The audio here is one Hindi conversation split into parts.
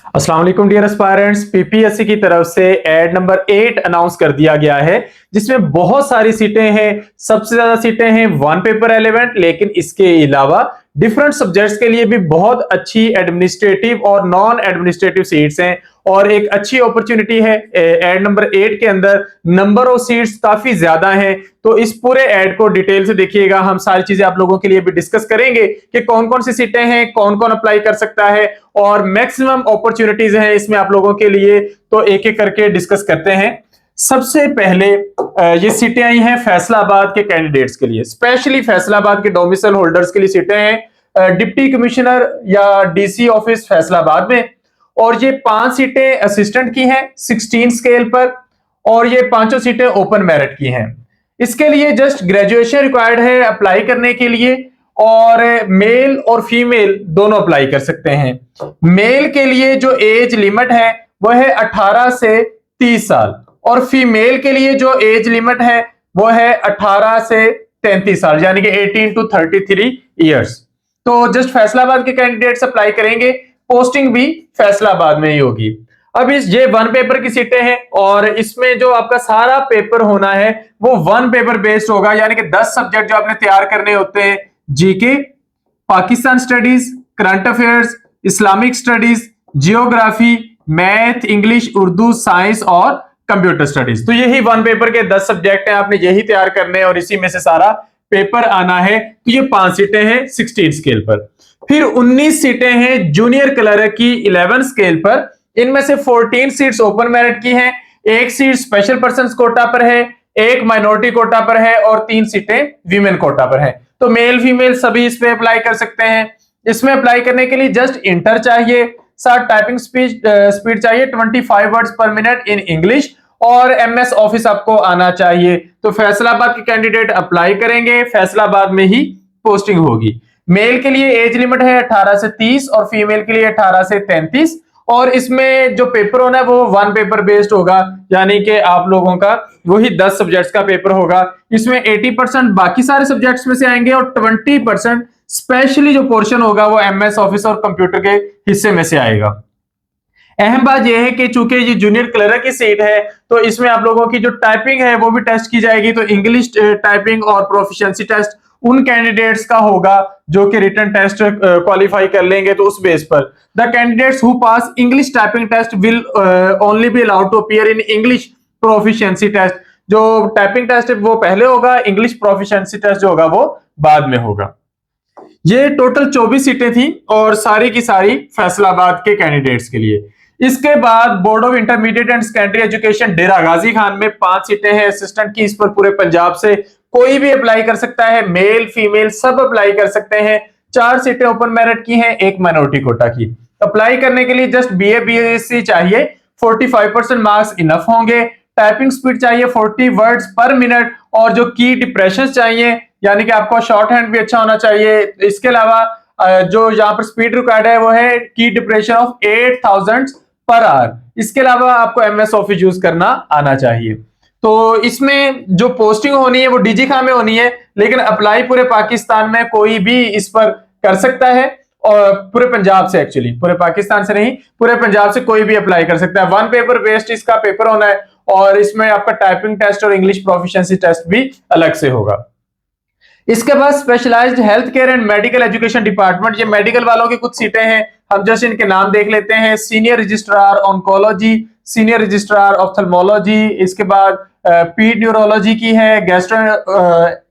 अस्सलाम वालेकुम डियर एस्पायरेंट्स। पीपीएससी की तरफ से एड नंबर 8 अनाउंस कर दिया गया है, जिसमें बहुत सारी सीटें हैं। सबसे ज्यादा सीटें हैं वन पेपर एलिमेंट, लेकिन इसके अलावा डिफरेंट सब्जेक्ट्स के लिए भी बहुत अच्छी एडमिनिस्ट्रेटिव और नॉन एडमिनिस्ट्रेटिव सीट्स हैं। और एक अच्छी अपॉर्चुनिटी है एड नंबर 8 के अंदर। नंबर ऑफ सीट्स काफी ज्यादा हैं, तो इस पूरे एड को डिटेल से देखिएगा। हम सारी चीजें आप लोगों के लिए भी डिस्कस करेंगे कि कौन कौन सी सीटें हैं, कौन कौन अप्लाई कर सकता है और मैक्सिमम अपॉर्चुनिटीज हैं इसमें आप लोगों के लिए। तो एक एक करके डिस्कस करते हैं। सबसे पहले ये सीटें आई हैं फैसलाबाद के कैंडिडेट्स के लिए, स्पेशली फैसलाबाद के डोमिसाइल होल्डर्स के लिए सीटें हैं डिप्टी कमिश्नर या डीसी ऑफिस फैसलाबाद में। और ये 5 सीटें असिस्टेंट की हैं 16 स्केल पर, और ये पांचों सीटें ओपन मेरिट की हैं। इसके लिए जस्ट ग्रेजुएशन रिक्वायर्ड है अप्लाई करने के लिए, और मेल और फीमेल दोनों अप्लाई कर सकते हैं। मेल के लिए जो एज लिमिट है वो है 18 से 30 साल, और फीमेल के लिए जो एज लिमिट है वो है 18 से 33 साल, यानी कि 18 टू 33 इयर्स। तो जस्ट फैसलाबाद के कैंडिडेट्स अप्लाई करेंगे, पोस्टिंग भी फैसलाबाद में ही होगी। अब ये वन पेपर की सीटें हैं, और इसमें जो आपका सारा पेपर होना है वो वन पेपर बेस्ड होगा, यानी कि 10 सब्जेक्ट जो आपने तैयार करने होते हैं, GK, Pakistan studies, current affairs, Islamic studies, geography, math, English, Urdu, science और कंप्यूटर स्टडीज। तो यही वन पेपर के 10 सब्जेक्ट हैं, आपने यही तैयार करने हैं और इसी में से सारा पेपर आना है। तो ये 5 सीटें हैं 16 स्केल पर। फिर 19 सीटें हैं जूनियर क्लर्क की 11 स्केल पर। इनमें से 14 सीट्स ओपन मेरिट की हैं, 1 सीट स्पेशल पर्सन कोटा पर है, 1 माइनॉरिटी कोटा पर है और 3 सीटें वीमेन कोटा पर है। तो मेल फीमेल सभी इस पे अप्लाई कर सकते हैं। इसमें अप्लाई करने के लिए जस्ट इंटर चाहिए, साथ टाइपिंग स्पीड चाहिए 25 वर्ड्स पर मिनट इन इंग्लिश, और एमएस ऑफिस आपको आना चाहिए। तो फैसलाबाद के कैंडिडेट अप्लाई करेंगे, फैसलाबाद में ही पोस्टिंग होगी। मेल के लिए एज लिमिट है 18 से 30 और फीमेल के लिए 18 से 33। और इसमें जो पेपर होना है वो वन पेपर बेस्ड होगा, यानी कि आप लोगों का वही 10 सब्जेक्ट्स का पेपर होगा। इसमें 80% बाकी सारे सब्जेक्ट्स में से आएंगे और 20% स्पेशली जो पोर्शन होगा वो एमएस ऑफिस और कंप्यूटर के हिस्से में से आएगा। अहम बात यह है कि चूंकि ये जूनियर क्लर्क की सीट है, तो इसमें आप लोगों की जो टाइपिंग है वो भी टेस्ट की जाएगी। तो इंग्लिश टाइपिंग और प्रोफिशिएंसी टेस्ट उन कैंडिडेट्स का होगा जो कि रिटन टेस्ट क्वालिफाई कर लेंगे। तो उस बेस पर the candidates who pass English typing test will only be allowed to appear in English proficiency test. जो टाइपिंग टेस्ट है वो पहले होगा, इंग्लिश प्रोफिशिएंसी टेस्ट जो होगा वो बाद में होगा। ये टोटल 24 सीटें थी और सारी की सारी फैसलाबाद के कैंडिडेट्स के लिए। इसके बाद board of intermediate and secondary education Dera Ghazi Khan में 5 सीटें हैं असिस्टेंट की। इस पर पूरे पंजाब से कोई भी अप्लाई कर सकता है, मेल फीमेल सब अप्लाई कर सकते हैं। 4 सीटें ओपन मेरिट की हैं, 1 माइनॉरिटी कोटा की। अप्लाई करने के लिए जस्ट बीए बीएससी चाहिए, 45% मार्क्स इनफ होंगे। टाइपिंग स्पीड चाहिए 40 वर्ड्स पर मिनट, और जो की डिप्रेशन चाहिए, यानी कि आपको शॉर्ट हैंड भी अच्छा होना चाहिए। इसके अलावा जो यहाँ पर स्पीड रिक्वायर्ड है वो है की डिप्रेशन ऑफ 8000 पर आवर। इसके अलावा आपको एमएस ऑफिस यूज करना आना चाहिए। तो इसमें जो पोस्टिंग होनी है वो डीजी खां में होनी है, लेकिन अप्लाई पूरे पाकिस्तान में कोई भी इस पर कर सकता है, और पूरे पंजाब से, एक्चुअली पूरे पाकिस्तान से नहीं, पूरे पंजाब से कोई भी अप्लाई कर सकता है। वन पेपर बेस्ड इसका पेपर होना है, और इसमें आपका टाइपिंग टेस्ट और इंग्लिश प्रोफिशिएंसी टेस्ट भी अलग से होगा। इसके बाद specialized health care and medical education department, ये मेडिकल वालों की कुछ सीटें हैं, हम जस्ट इनके नाम देख लेते हैं। Senior registrar oncology, senior registrar ophthalmology, इसके बाद पीड न्यूरोलॉजी की है,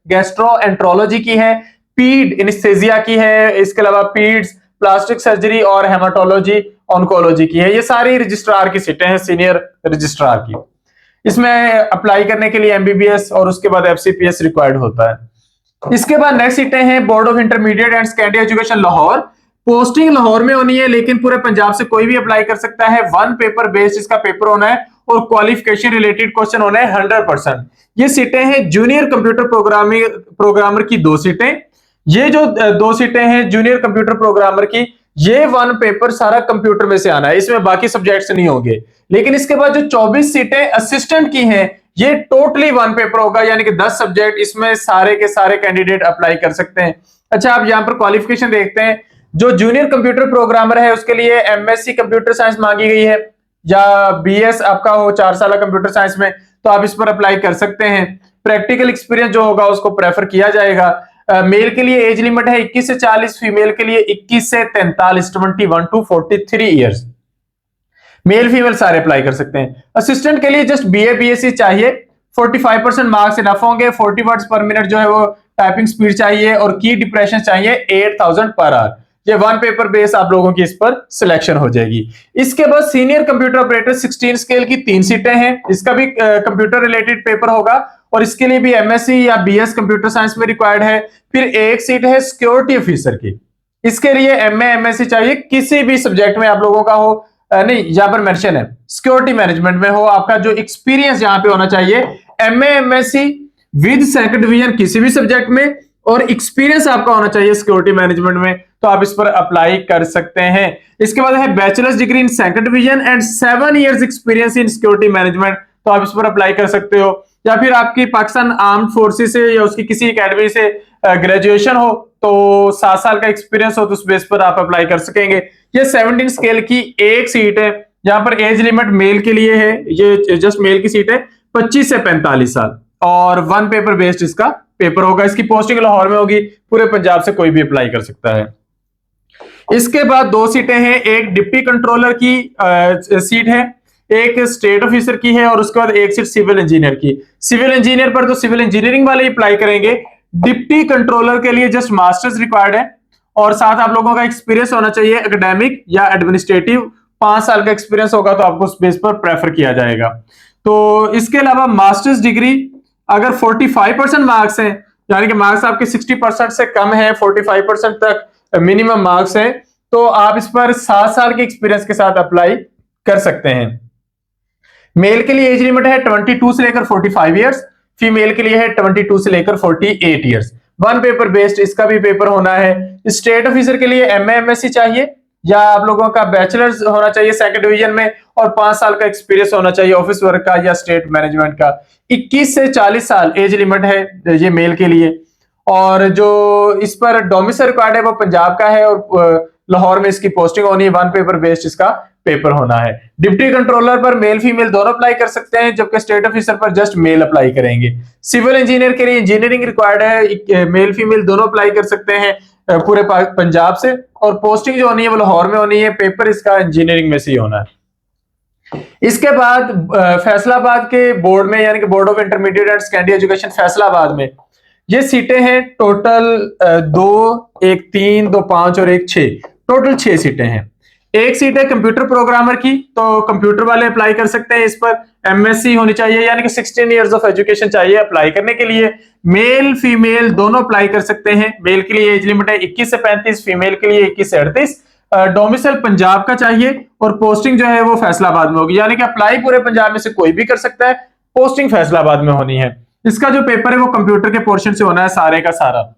गैस्ट्रोएंट्रोलॉजी की है, पीड एनेस्थेसिया की है, इसके अलावा पीड्स प्लास्टिक सर्जरी और हेमाटोलॉजी ऑन्कोलॉजी की है। ये सारी रजिस्ट्रार की सीटें हैं, सीनियर रजिस्ट्रार की। इसमें अप्लाई करने के लिए एमबीबीएस और उसके बाद एफसीपीएस रिक्वायर्ड होता है। इसके बाद नेक्स्ट सीटें हैं board of intermediate and secondary education Lahore. Posting Lahore में होनी है, लेकिन पूरे पंजाब से कोई भी अप्लाई कर सकता है। वन पेपर बेस्ड इसका पेपर होना है, और क्वालिफिकेशन रिलेटेड क्वेश्चन होना है 100%। ये सीटें हैं जूनियर कंप्यूटर प्रोग्रामर की 2 सीटें। ये जो 2 सीटें हैं जूनियर कंप्यूटर प्रोग्रामर की, ये वन पेपर सारा कंप्यूटर में से आना है, इसमें बाकी सब्जेक्ट्स नहीं होंगे। लेकिन इसके बाद जो 24 सीटें असिस्टेंट की हैं, ये टोटली वन पेपर होगा, यानी कि 10 सब्जेक्ट, इसमें सारे के सारे कैंडिडेट अप्लाई कर सकते हैं। अच्छा, आप यहाँ पर क्वालिफिकेशन देखते हैं। जो जूनियर कंप्यूटर प्रोग्रामर है उसके लिए एमएससी कंप्यूटर साइंस मांगी गई है, या बीएस आपका हो 4 साल कंप्यूटर साइंस में, तो आप इस पर अप्लाई कर सकते हैं। प्रैक्टिकल एक्सपीरियंस जो होगा उसको प्रेफर किया जाएगा। मेल के लिए एज लिमिट है 21 से 40, फीमेल के लिए 21 से 43, 21 टू 43 ईयर्स। मेल फीमेल सारे अप्लाई कर सकते हैं। असिस्टेंट के लिए जस्ट बीए बीएससी चाहिए, 45% मार्क्स इनफ होंगे, 40 वर्ड्स पर मिनट जो है वो टाइपिंग स्पीड चाहिए, और की डिप्रेशन चाहिए 8000 पर आवर। ये वन पेपर बेस आप लोगों की इस पर सिलेक्शन हो जाएगी। इसके बाद सीनियर कंप्यूटर ऑपरेटर 16 स्केल की 3 सीटें हैं, इसका भी कंप्यूटर रिलेटेड पेपर होगा, और इसके लिए भी एमएससी या बीएस कंप्यूटर साइंस में रिक्वायर्ड है। फिर एक सीट है सिक्योरिटी ऑफिसर की, इसके लिए एमए एमएससी चाहिए, किसी भी सब्जेक्ट में आप लोगों का हो, नहीं यहां पर मेंशन है सिक्योरिटी मैनेजमेंट में हो, आपका जो एक्सपीरियंस यहां पे होना चाहिए MA MSc with second division किसी भी सब्जेक्ट में, और एक्सपीरियंस आपका होना चाहिए सिक्योरिटी मैनेजमेंट में, तो आप इस पर अप्लाई कर सकते हैं। इसके बाद है bachelors degree in second division and 7 years experience in security management, तो आप इस पर अप्लाई कर सकते हो। या फिर आपकी पाकिस्तान आर्म्ड फोर्सेस से या उसकी किसी एकेडमी से ग्रेजुएशन हो, तो 7 साल का एक्सपीरियंस हो, तो उस बेस पर आप अप्लाई कर सकेंगे। ये 17 स्केल की एक सीट है, जहां पर एज लिमिट मेल के लिए है, ये जस्ट मेल की सीट है, 25 से 45 साल, और वन पेपर बेस्ड इसका पेपर होगा। इसकी पोस्टिंग लाहौर में होगी, पूरे पंजाब से कोई भी अप्लाई कर सकता है। इसके बाद 2 सीटें हैं, एक डिप्टी कंट्रोलर की सीट है, एक स्टेट ऑफिसर की है, और उसके बाद एक सीट सिविल इंजीनियर की। सिविल इंजीनियर पर तो सिविल इंजीनियरिंग वाले ही अप्लाई करेंगे। डिप्टी कंट्रोलर के लिए जस्ट मास्टर्स रिक्वायर्ड है, और साथ आप लोगों का एक्सपीरियंस होना चाहिए एकेडमिक या एडमिनिस्ट्रेटिव, 5 साल का एक्सपीरियंस होगा तो आपको उस बेस पर प्रेफर किया जाएगा। तो इसके अलावा मास्टर्स डिग्री अगर 45% मार्क्स हैं, यानी कि मार्क्स आपके 60% से कम है, 45% तक मिनिमम मार्क्स है, तो आप इस पर 7 साल के एक्सपीरियंस के साथ अप्लाई कर सकते हैं। मेल के लिए एज लिमिट है 22 से लेकर 45 इयर्स, फीमेल के लिए है 22 से लेकर 48 इयर्स। वन पेपर बेस्ड इसका भी पेपर होना है। स्टेट ऑफिसर के लिए एमए एमएससी चाहिए, या आप लोगों का बैचलर्स होना चाहिए सेकंड डिवीजन में, और 5 साल का एक्सपीरियंस होना चाहिए ऑफिस वर्क का या स्टेट मैनेजमेंट का। 21 से 40 साल एज लिमिट है ये मेल के लिए, और जो इस पर डोमिसाइल रिक्वायर्ड है वो पंजाब का है, और लाहौर में इसकी पोस्टिंग होनी है। वन पेपर बेस्ड इसका पेपर होना है। डिप्टी कंट्रोलर पर मेल फीमेल दोनों अप्लाई कर सकते हैं, जबकि स्टेट ऑफिसर पर जस्ट मेल अप्लाई करेंगे। सिविल इंजीनियर के लिए इंजीनियरिंग रिक्वायर्ड है, मेल फीमेल दोनों अप्लाई कर सकते हैं पूरे पंजाब से, और पोस्टिंग जो होनी है वो लाहौर में होनी है, पेपर इसका इंजीनियरिंग में से ही होना है। इसके बाद फैसलाबाद के बोर्ड में, यानी कि board of intermediate and secondary education Faisalabad में, ये सीटें हैं टोटल 2, एक 3, 2 5 और एक 6, टोटल 6 सीटें हैं। एक सीट है कंप्यूटर प्रोग्रामर की, तो कंप्यूटर वाले अप्लाई कर सकते हैं। इस पर एमएससी होनी चाहिए, यानी कि 16 इयर्स ऑफ एजुकेशन चाहिए अप्लाई करने के लिए। मेल फीमेल दोनों अप्लाई कर सकते हैं। मेल के लिए एज लिमिट है 21 से 35, फीमेल के लिए 21 से 38। डोमिसाइल पंजाब का चाहिए, और पोस्टिंग जो है वो फैसलाबाद में होगी, यानी कि अप्लाई पूरे पंजाब में से कोई भी कर सकता है, पोस्टिंग फैसलाबाद में होनी है। इसका जो पेपर है वो कंप्यूटर के पोर्शन से होना है सारे का सारा।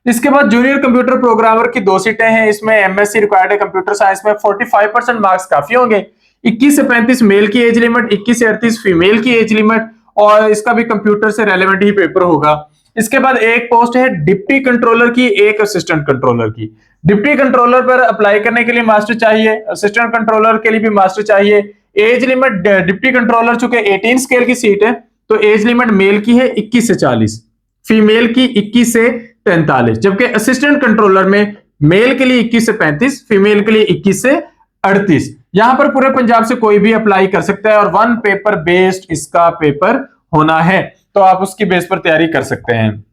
इसके बाद जूनियर कंप्यूटर प्रोग्रामर की 2 सीटें हैं, इसमें एमएससी रिक्वायर्ड है कंप्यूटर साइंस में, 45% मार्क्स काफी होंगे। 21 से 35 मेल की एज लिमिट, 21 से 38 फीमेल की एज लिमिट, और इसका भी कंप्यूटर से रेलेवेंट ही पेपर होगा। इसके बाद एक पोस्ट है डिप्टी कंट्रोलर की, एक असिस्टेंट कंट्रोलर की। डिप्टी कंट्रोलर पर अप्लाई करने के लिए मास्टर चाहिए, असिस्टेंट कंट्रोलर के लिए भी मास्टर चाहिए। एज लिमिट डिप्टी कंट्रोलर चूंकि 18 स्केल की सीट है, तो एज लिमिट मेल की है 21 से 40, फीमेल की 21 से 43, जबकि असिस्टेंट कंट्रोलर में मेल के लिए 21 से 35, फीमेल के लिए 21 से 38। यहां पर पूरे पंजाब से कोई भी अप्लाई कर सकता है, और वन पेपर बेस्ड इसका पेपर होना है, तो आप उसकी बेस पर तैयारी कर सकते हैं।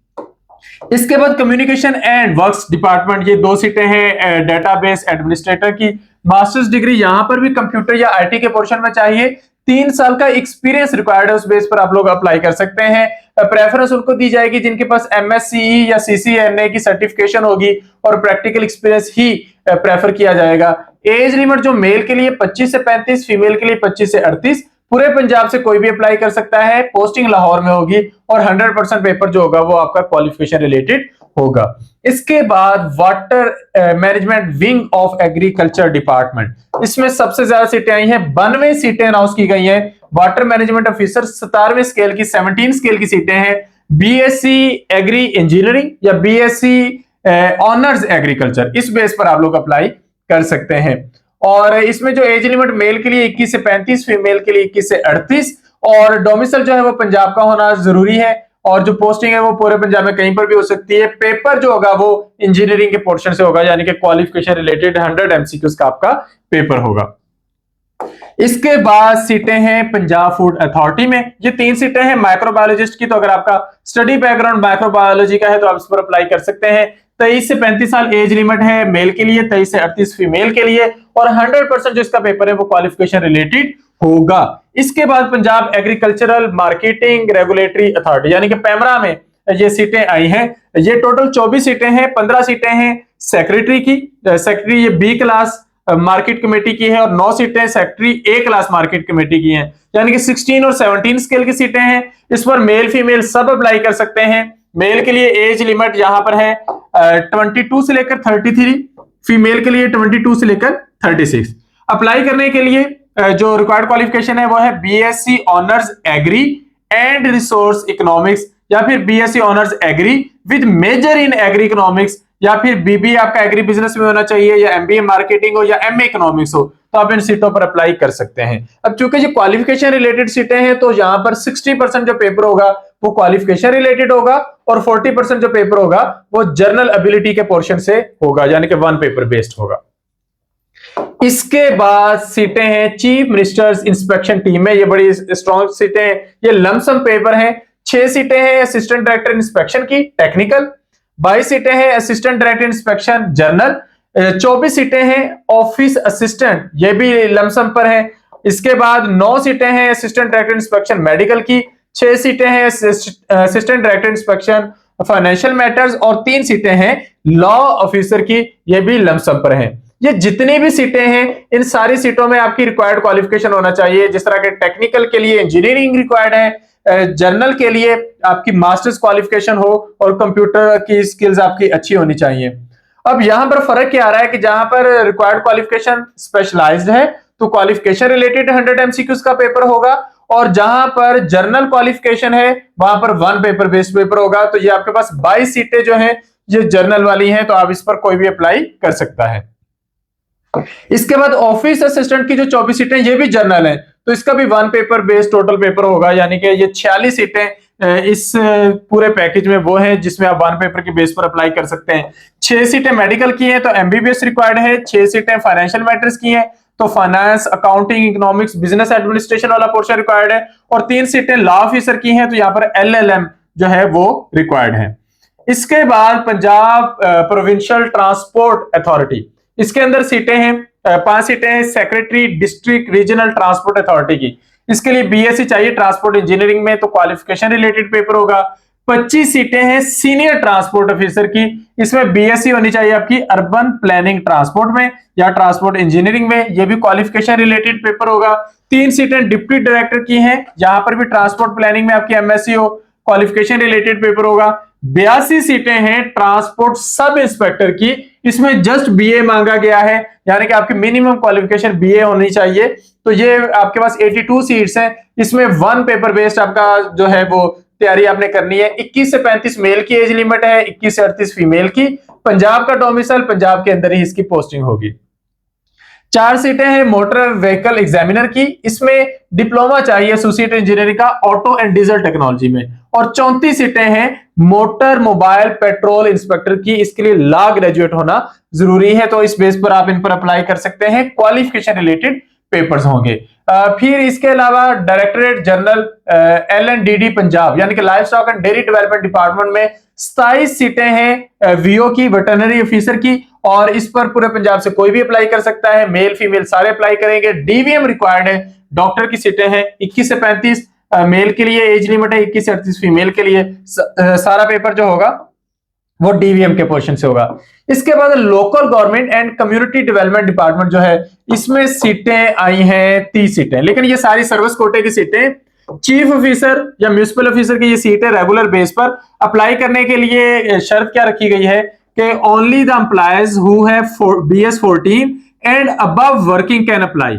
इसके बाद कम्युनिकेशन एंड वर्क्स डिपार्टमेंट, ये 2 सीटें हैं डेटाबेस एडमिनिस्ट्रेटर की। मास्टर्स डिग्री यहां पर भी कंप्यूटर या आईटी के पोर्शन में चाहिए, 3 साल का एक्सपीरियंस रिक्वायर्ड है, उस बेस पर आप लोग अप्लाई कर सकते हैं। प्रेफरेंस उनको दी जाएगी जिनके पास एमएससीई या सीसीएनए की सर्टिफिकेशन होगी, और प्रैक्टिकल एक्सपीरियंस ही प्रेफर किया जाएगा। एज लिमिट जो मेल के लिए 25 से 35, फीमेल के लिए 25 से 38, पूरे पंजाब से कोई भी अप्लाई कर सकता है। पोस्टिंग लाहौर में होगी, और 100% पेपर जो होगा वो आपका क्वालिफिकेशन रिलेटेड होगा। इसके बाद water management wing of agriculture department, इसमें सबसे ज्यादा सीटें आई हैं, 92 सीटें अनाउंस की गई हैं। वाटर मैनेजमेंट ऑफिसर 17वें स्केल की, 17 स्केल की सीटें हैं। बीएससी एग्री इंजीनियरिंग या बीएससी ऑनर्स एग्रीकल्चर, इस बेस पर आप लोग अप्लाई कर सकते हैं। और इसमें जो एज लिमिट मेल के लिए 21 से 35, फीमेल के लिए 21 से 38, और डोमिसाइल जो है वो पंजाब का होना जरूरी है, और जो पोस्टिंग है वो पूरे पंजाब में कहीं पर भी हो सकती है। पेपर जो होगा वो इंजीनियरिंग के पोर्शन से होगा, यानी कि क्वालिफिकेशन रिलेटेड 100 एमसीक्यूज का आपका पेपर होगा। इसके बाद सीटें हैं पंजाब फूड अथॉरिटी में, ये 3 सीटें हैं माइक्रोबायोलॉजिस्ट की। तो अगर आपका स्टडी बैकग्राउंड माइक्रोबायोलॉजी का है तो आप इस पर अप्लाई कर सकते हैं। 23 से 35 साल एज लिमिट है मेल के लिए, 23 से 38 फीमेल के लिए, और 100% जो इसका पेपर है वो क्वालिफिकेशन रिलेटेड होगा। इसके बाद Punjab agricultural marketing regulatory authority यानी कि पैमरा में ये सीटें आई हैं। ये टोटल 24 सीटें हैं, 15 सीटें हैं सेक्रेटरी की, सेक्रेटरी ये बी क्लास मार्केट कमेटी की है, और 9 सीटें secretary A class market committee की हैं, यानी कि 16 और 17 स्केल की सीटें हैं। इस पर मेल फीमेल सब अप्लाई कर सकते हैं। मेल के लिए एज लिमिट यहां पर है 22 से लेकर 33, फीमेल के लिए 22 से लेकर 36। अप्लाई करने के लिए जो रिक्वायर्ड क्वालिफिकेशन है वो है BSc honours agri and resource economics, या फिर BSc honours agri with major in agri economics, या फिर बीबी आपका एग्री बिजनेस में होना चाहिए, या एमबीए मार्केटिंग हो, या एमए इकोनॉमिक्स हो, तो आप इन सीटों पर अप्लाई कर सकते हैं। अब चूंकि ये क्वालिफिकेशन रिलेटेड सीटें हैं तो यहां पर 60% जो पेपर होगा वो क्वालिफिकेशन रिलेटेड होगा, और 40% जो पेपर होगा वो जर्नल एबिलिटी के पोर्शन से होगा, यानी कि 1 पेपर बेस्ड होगा। इसके बाद सीटें हैं चीफ मिनिस्टर्स इंस्पेक्शन टीम में, ये बड़ी स्ट्रॉन्ग सीटें हैं, ये लमसम पेपर हैं। 6 सीटें हैं असिस्टेंट डायरेक्टर इंस्पेक्शन की टेक्निकल, 22 सीटें हैं असिस्टेंट डायरेक्टर इंस्पेक्शन जर्नल, 24 सीटें हैं ऑफिस असिस्टेंट, ये भी लमसम पर है। इसके बाद 9 सीटें हैं असिस्टेंट डायरेक्टर इंस्पेक्शन मेडिकल की, 6 सीटें हैं assistant director inspection financial matters, और 3 सीटें हैं लॉ ऑफिसर की, ये भी लमसम पर है। ये जितनी भी सीटें हैं इन सारी सीटों में आपकी रिक्वायर्ड क्वालिफिकेशन होना चाहिए। जिस तरह के टेक्निकल के लिए इंजीनियरिंग रिक्वायर्ड है, जर्नल के लिए आपकी मास्टर्स क्वालिफिकेशन हो, और कंप्यूटर की स्किल्स आपकी अच्छी होनी चाहिए। अब यहां पर फर्क क्या आ रहा है कि जहां पर रिक्वायर्ड क्वालिफिकेशन स्पेशलाइज्ड है तो क्वालिफिकेशन रिलेटेड 100 एमसीक्यूज का पेपर होगा, और जहां पर जर्नल क्वालिफिकेशन है वहां पर 1 पेपर बेस्ड पेपर होगा। तो ये आपके पास 22 सीटें जो हैं ये जर्नल वाली हैं, तो आप इस पर कोई भी अप्लाई कर सकता है। इसके बाद ऑफिस असिस्टेंट की जो 24 सीटें ये भी जर्नल है, तो इसका भी 1 पेपर बेस्ड टोटल पेपर होगा, यानी कि ये 46 सीटें इस पूरे पैकेज में वो है जिसमें आप 1 पेपर के बेस पर अप्लाई कर सकते हैं। 6 सीटें मेडिकल की हैं तो एमबीबीएस रिक्वायर्ड है, 6 सीटें फाइनेंशियल मैटर्स की हैं तो finance accounting economics business administration वाला पोर्शन रिक्वायर्ड है, और 3 सीटें लॉ ऑफिसर की हैं तो यहाँ पर एलएलएम जो है वो रिक्वायर्ड है। इसके बाद पंजाब प्रोविंशियल ट्रांसपोर्ट अथॉरिटी, इसके अंदर सीटें हैं 5 सीटें हैं secretary district regional transport authority की। इसके लिए बीएससी चाहिए ट्रांसपोर्ट इंजीनियरिंग में, तो क्वालिफिकेशन रिलेटेड पेपर होगा। 25 सीटें हैं सीनियर ट्रांसपोर्ट ऑफिसर की, इसमें बीएससी होनी चाहिए आपकी अर्बन प्लानिंग ट्रांसपोर्ट में या ट्रांसपोर्ट इंजीनियरिंग में, यह भी क्वालिफिकेशन रिलेटेड पेपर होगा। 3 सीटें डिप्टी डायरेक्टर की हैं, यहां पर भी ट्रांसपोर्ट प्लानिंग में आपकी एमएससी हो, क्वालिफिकेशन रिलेटेड पेपर होगा। 82 सीटें हैं ट्रांसपोर्ट सब इंस्पेक्टर की, इसमें जस्ट बीए मांगा गया है, यानी कि आपकी मिनिमम क्वालिफिकेशन बीए होनी चाहिए। तो ये आपके पास 82 सीट्स हैं, इसमें 1 पेपर बेस्ड आपका जो है वो तैयारी आपने करनी है। 21 से 35 मेल की एज लिमिट है, 21 से 38 फीमेल की। पंजाब का डोमिसाइल पंजाब के अंदर ही इसकी पोस्टिंग होगी। 4 सीटें हैं मोटर व्हीकल एग्जामिनर की, इसमें डिप्लोमा चाहिए एसोसिएट इंजीनियरिंग का ऑटो एंड डीजल टेक्नोलॉजी में, और 34 सीटें हैं मोटर मोबाइल पेट्रोल इंस्पेक्टर की, इसके लिए लॉ ग्रेजुएट होना जरूरी है, तो इस बेस पर आप इन पर अप्लाई कर सकते हैं। क्वालिफिकेशन रिलेटेड पेपर्स होंगे। फिर इसके अलावा डायरेक्टरेट जनरल एलएनडीडी पंजाब यानी कि live stock and dairy development department में 27 सीटें हैं वीओ की वेटरनरी ऑफिसर की, और इस पर पूरे पंजाब से कोई भी अप्लाई कर सकता है, मेल फीमेल सारे अप्लाई करेंगे। डीवीएम रिक्वायर्ड है, डॉक्टर की सीटें हैं 21 से 35 मेल के लिए एज लिमिट है, 21 से 38 फीमेल के लिए। सारा पेपर जो होगा वो डीवीएम के पोर्शन से होगा। इसके बाद local government and community development department जो है, इसमें सीटें आई हैं 30 सीटें, लेकिन ये सारी सर्विस कोटे की सीटें। चीफ ऑफिसर या म्यूनिसिपल ऑफिसर की ये सीटें रेगुलर बेस पर अप्लाई करने के लिए शर्त क्या रखी गई है कि only the employees who have BS14 and above working can apply.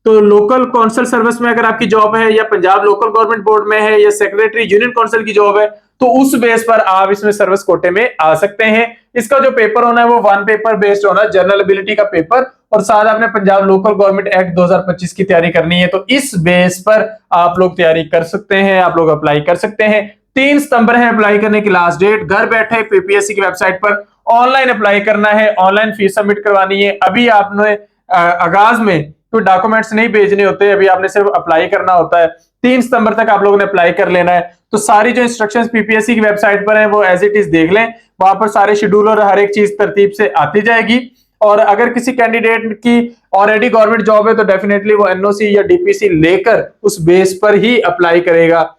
तो लोकल काउंसिल सर्विस में अगर आपकी जॉब है, या पंजाब लोकल गवर्नमेंट बोर्ड में है, या सेक्रेटरी यूनियन काउंसिल की जॉब है, तो उस बेस पर आप इसमें सर्विस कोटे में आ सकते हैं। इसका जो पेपर होना है वो वन पेपर बेस्ड होना है, जनरल एबिलिटी का पेपर, और साथ आपने पंजाब लोकल गवर्नमेंट एक्ट 2025 की तैयारी करनी है। तो इस बेस पर आप लोग तैयारी कर सकते हैं, आप लोग अप्लाई कर सकते हैं। 3 सितंबर है अप्लाई करने की लास्ट डेट। घर बैठे पीपीएससी की वेबसाइट पर ऑनलाइन अप्लाई करना है, ऑनलाइन फीस सबमिट करवानी है। अभी आपने आगाज में कोई डॉक्यूमेंट्स नहीं भेजने होते, अभी आपने सिर्फ अप्लाई करना होता है। 3 सितंबर तक आप लोगों ने अप्लाई कर लेना है। तो सारी जो इंस्ट्रक्शंस पीपीएससी की वेबसाइट पर है वो एज इट इज देख लें, वहां पर सारे शेड्यूल और हर एक चीज तरतीब से आती जाएगी। और अगर किसी कैंडिडेट की ऑलरेडी गवर्नमेंट जॉब है तो डेफिनेटली वो एनओसी या डीपीसी लेकर उस बेस पर ही अप्लाई करेगा।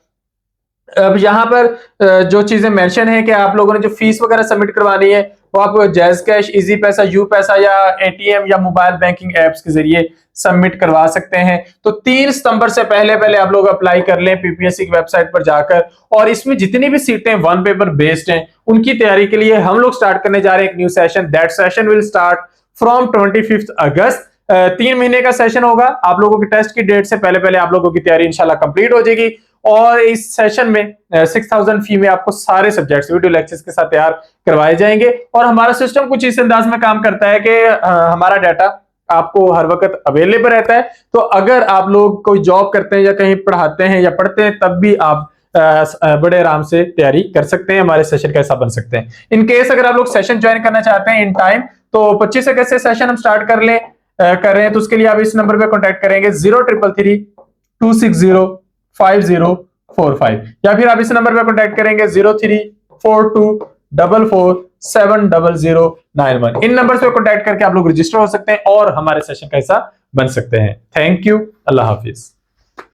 अब यहाँ पर जो चीजें मेंशन है कि आप लोगों ने जो फीस वगैरह सबमिट करवानी है वो आप जैज कैश, इजी पैसा, यू पैसा या एटीएम या मोबाइल बैंकिंग एप्स के जरिए सबमिट करवा सकते हैं। तो 3 सितंबर से पहले पहले आप लोग अप्लाई कर लें पीपीएससी की वेबसाइट पर जाकर। और इसमें जितनी भी सीटें वन पेपर बेस्ड हैं उनकी तैयारी के लिए हम लोग स्टार्ट करने जा रहे हैं एक new session. That session will start from 25 अगस्त। 3 महीने का सेशन होगा। आप लोगों के टेस्ट की डेट से पहले पहले आप लोगों की तैयारी इंशाल्लाह कंप्लीट हो जाएगी। और इस सेशन में 6000 फी में आपको सारे सब्जेक्ट्स वीडियो लेक्चर्स के साथ तैयार करवाए जाएंगे। और हमारा सिस्टम कुछ इस अंदाज में काम करता है कि हमारा डाटा आपको हर वक्त अवेलेबल रहता है। तो अगर आप लोग कोई जॉब करते हैं या कहीं पढ़ाते हैं या पढ़ते हैं तब भी आप बड़े आराम से तैयारी कर सकते हैं, हमारे सेशन का हिस्सा बन सकते हैं। इन केस अगर आप लोग सेशन ज्वाइन करना चाहते हैं इन टाइम तो 25 अगस्त से सेशन हम स्टार्ट कर रहे हैं। तो उसके लिए आप इस नंबर पे कांटेक्ट करेंगे 0333 260 5045, या फिर आप इस नंबर पे कांटेक्ट करेंगे 034244470091। इन नंबर पे कांटेक्ट करके आप लोग रजिस्टर हो सकते हैं और हमारे सेशन का हिस्सा बन सकते हैं। Thank you, Allah Hafiz.